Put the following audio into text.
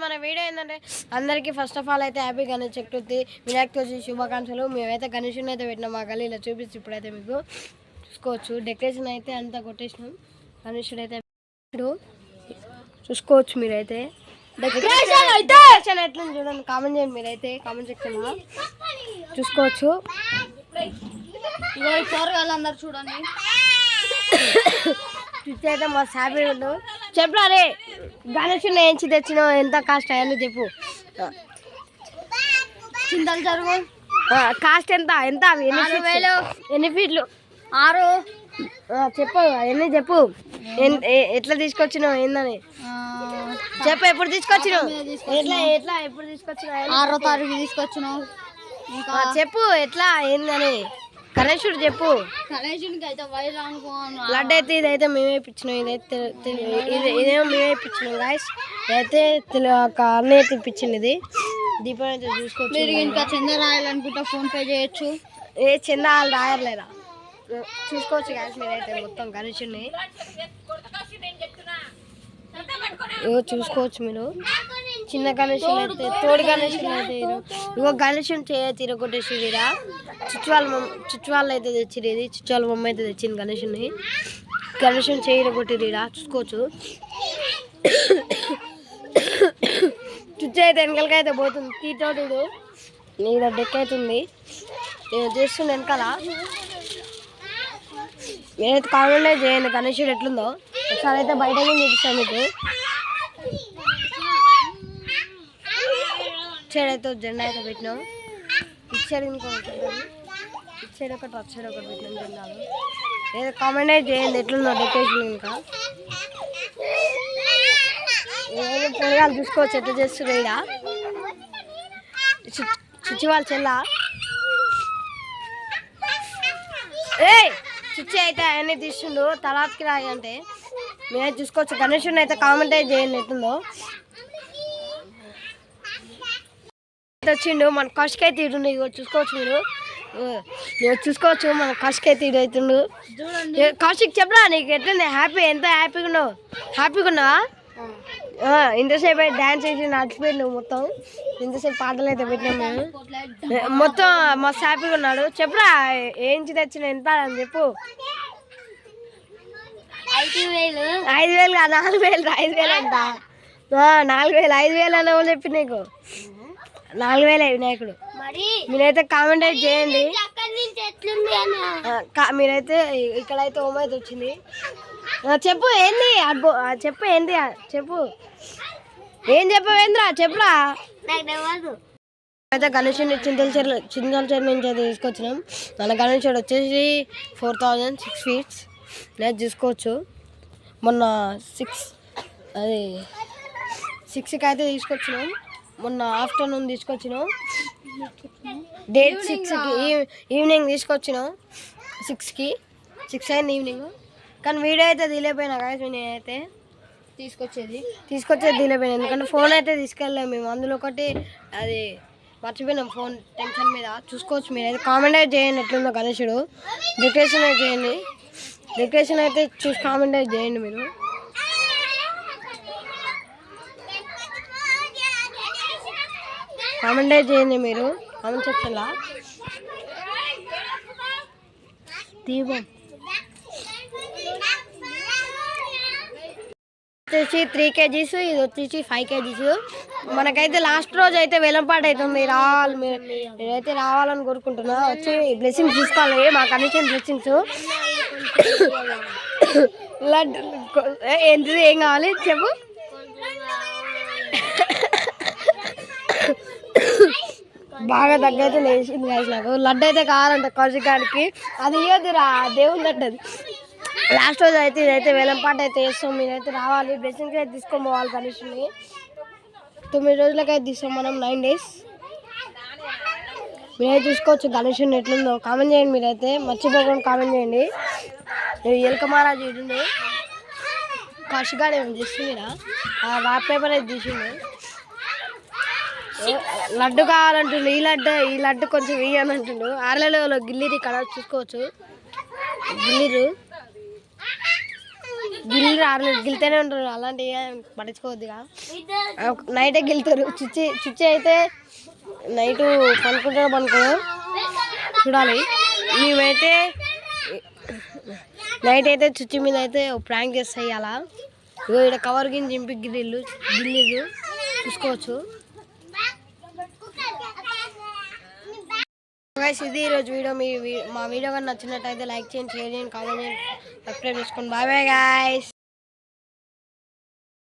మన వీడియో ఏంటంటే అందరికీ ఫస్ట్ ఆఫ్ ఆల్ అయితే హ్యాపీ గణేష్ చతుర్థి వినాయక చవితి శుభాకాంక్షలు. మేమైతే గణేషుని అయితే పెట్టినాం మా గల్లీలో చూపించి ఇప్పుడైతే మీకు చూసుకోవచ్చు. డెకరేషన్ అయితే అంతా కొట్టేసినాం. గణేషుడు అయితే చూసుకోవచ్చు మీరైతే. డెకరేషన్ ఎట్లా చూడండి, కామెంట్ చేయండి మీరైతే కామెంట్ సెక్షన్లో చూసుకోవచ్చు. అందరు చూడండి అయితే మా హ్యాపీ ఉండు. చెప్పరా రే గణేషుని ఏంచి తెచ్చినావు, ఎంత కాస్ట్ అయ్యాను చెప్పు. చింతలు జరుగు కాస్ట్ ఎంత ఎంత ఎన్ని ఫీట్లు 6 చెప్పు ఎన్ని చెప్పు. ఎట్లా తీసుకొచ్చినావు ఏందని చెప్పు. ఎప్పుడు తీసుకొచ్చినావు ఎట్లా ఎప్పుడు తీసుకొచ్చినావు? 6వ తారీఖు తీసుకొచ్చినావు. చెప్పు ఎట్లా ఏందని గణేషుడు చెప్పు. లడ్డు అయితే ఇదైతే మేమే ఇప్పించినాం. ఇదేమో మేమే ఇప్పించినాం గాయస్. ఇదైతే ఒక అన్నయ్య ఇప్పించింది. ఇది దీపావళి అయితే చూసుకోవచ్చు. మీరు ఇంకా చందా రాయాలనుకుంటా ఫోన్పే చేయొచ్చు. ఏ చందా వాళ్ళు రాయర్లేరా చూసుకోవచ్చు గాయస్. మీరైతే మొత్తం గణేషుడిని చూసుకోవచ్చు మీరు. చిన్న గణేషుడు అయితే తోడు గణేషుడు అయితే ఇగో గణేషుని తిరగొట్టేసిరా. చుచ్చువాళ్ళు అయితే తెచ్చిరు. ఇది చుచ్చువాళ్ళ బొమ్మ అయితే తెచ్చింది గణేషుని. గణేషుని చేయరగొట్టిరా చూసుకోవచ్చు. చుచ్చు అయితే వెనకాలకి అయితే పోతుంది. తీటోడు మీద డెక్ అవుతుంది. నేను చేస్తుంది వెనకాల. నేనైతే కామెంట్ చేయండి గణేషుడు ఎట్లుందో. ఒకసారి అయితే బయటకి చూపిస్తాను మీకు. ఇచ్చాడు అయితే జెండా అయితే పెట్టినాం. ఇచ్చాడు ఇంకొకటి ఇచ్చాడు ఒకటి వచ్చాడు ఒకటి పెట్టినాం జెండాలు. ఏదో కామెంట్ అయితే చేయండి ఎట్లుందో డెకరేషన్. ఇంకా ఏదో పొరగాలు చూసుకోవచ్చు ఎట్లా చేస్తున్నారు. ఇక్కడ చుచ్చి వాళ్ళ చెల్ల చుచ్చి అయితే అవన్నీ తీస్తుండు తలాప్కి రాయి అంటే. మీరైతే చూసుకోవచ్చు. గణేషుని అయితే కామెంట్ అయితే చేయండి ఎట్లుందో. వచ్చిండు మన కష్కై తీరుండు. ఇగో చూసుకోవచ్చు మీరు. చూసుకోవచ్చు మన కష్కై తీరు అవుతుండు. కౌశిక్ చెప్పరా నీకు ఎట్లుంది? హ్యాపీ ఎంత హ్యాపీగా ఉన్నావు? హ్యాపీగా ఉన్నావా? ఇంతసేపు అయితే డ్యాన్స్ వేసి నడిచిపోయి నువ్వు మొత్తం. ఇంతసేపు పాటలు అయితే పెట్టినాం మేము. మొత్తం మస్తు హ్యాపీగా ఉన్నాడు. చెప్పరా ఏంచి తెచ్చిన ఎంత అని చెప్పు. 5,000 5,000 కాదు 4,000. 5,000 అంట. 4,000 5,000 అనే వాళ్ళు చెప్పి నీకు 4,000 వినాయకుడు. మీరైతే కామెంట్ అయితే చేయండి. మీరైతే ఇక్కడైతే హోమ్ అయితే వచ్చింది. చెప్పు ఏంది చెప్పు ఏంది చెప్పు. ఏం చెప్పవేంద్రా చెప్పురా. అయితే గణేషుని చింతల చెరు నుంచి అయితే తీసుకొచ్చినాం. మన గణేషుడు వచ్చేసి 4,006 feet. నేను చూసుకోవచ్చు. మొన్న 6కి అయితే తీసుకొచ్చినాం. మొన్న ఆఫ్టర్నూన్ తీసుకొచ్చినాం. డేట్ 6కి ఈవినింగ్ తీసుకొచ్చినాం. 6కి 6 అయింది ఈవినింగ్. కానీ వీడియో అయితే తీలేపోయినా గాయస్. నేనైతే తీసుకొచ్చేది తీలేపోయినా ఎందుకంటే ఫోన్ అయితే తీసుకెళ్ళాము మేము. అందులో ఒకటి అది మర్చిపోయినాం ఫోన్ టెన్షన్ మీద. చూసుకోవచ్చు మీరైతే కామెంట్ అయితే చేయండి ఎట్లుందో గణేషుడు. డెకరేషన్ అయితే చేయండి. డెకరేషన్ అయితే చూసి కామెంట్ అయితే చేయండి మీరు. కామెంట్ అయితే చేయండి మీరు కామెంట్ సెక్షన్లో. దీపం వచ్చేసి 3 kgs, ఇది వచ్చేసి 5 kgs. మనకైతే లాస్ట్ రోజు అయితే వేలంపాట అవుతుంది. రావాలి మీరైతే రావాలని కోరుకుంటున్నా. వచ్చి బ్లెస్సింగ్స్ తీసుకోవాలి మా కనీసం బ్లెస్సింగ్స్. లడ్డు ఏంటిది ఏం కావాలి చెప్పు. బాగా దగ్గరైతే లేచింది కాదు నాకు. లడ్డు అయితే కావాలంట కౌశికానికి. అది ఇవ్వదురా దేవుని లడ్డు అది. లాస్ట్ రోజు అయితే ఇదైతే వేలంపాట అయితే వేస్తాం. మీరైతే రావాలి. బ్లెస్సింగ్స్ అయితే తీసుకొని పోవాలి గణేషుని. 9 రోజులకైతే తీస్తాం మనం 9 days. మీరైతే చూసుకోవచ్చు గణేషుని ఎట్లుందో. కామెంట్ చేయండి మీరైతే మర్చిపోకుండా కామెంట్ చేయండి. ఎలక మహారాజు ఇటుండే కౌశికాడు ఏమి చేస్తుందిరా ర్యాప్ పేపర్ అయితే తీసిండు. లడ్డు కావాలంటుండు. ఈ లడ్డు కొంచెం ఇయ్యని అంటుండు. ఆర్లలో గిల్లిరి ఇక్కడ చూసుకోవచ్చు. గిల్లు రాలేదు, గిల్తేనే ఉంటారు. అలాంటివి పట్టించుకోవద్దుగా. నైటే గిల్తారు. చుచ్చి అయితే నైట్ పనుకుంటారో చూడాలి. మేమైతే నైట్ అయితే చుచ్చి మీద అయితే ప్రాంక్ చేస్తాయి. అలా ఇగో ఇక్కడ కవర్ గిని చింపి గిల్లు చూసుకోవచ్చు. ఇది ఈరోజు వీడియో. మా వీడియో కానీ నచ్చినట్టయితే లైక్ చేయండి, షేర్ చేయండి, కామెంట్ చేయండి, సబ్స్క్రైబ్ చేసుకోండి. Bye bye guys.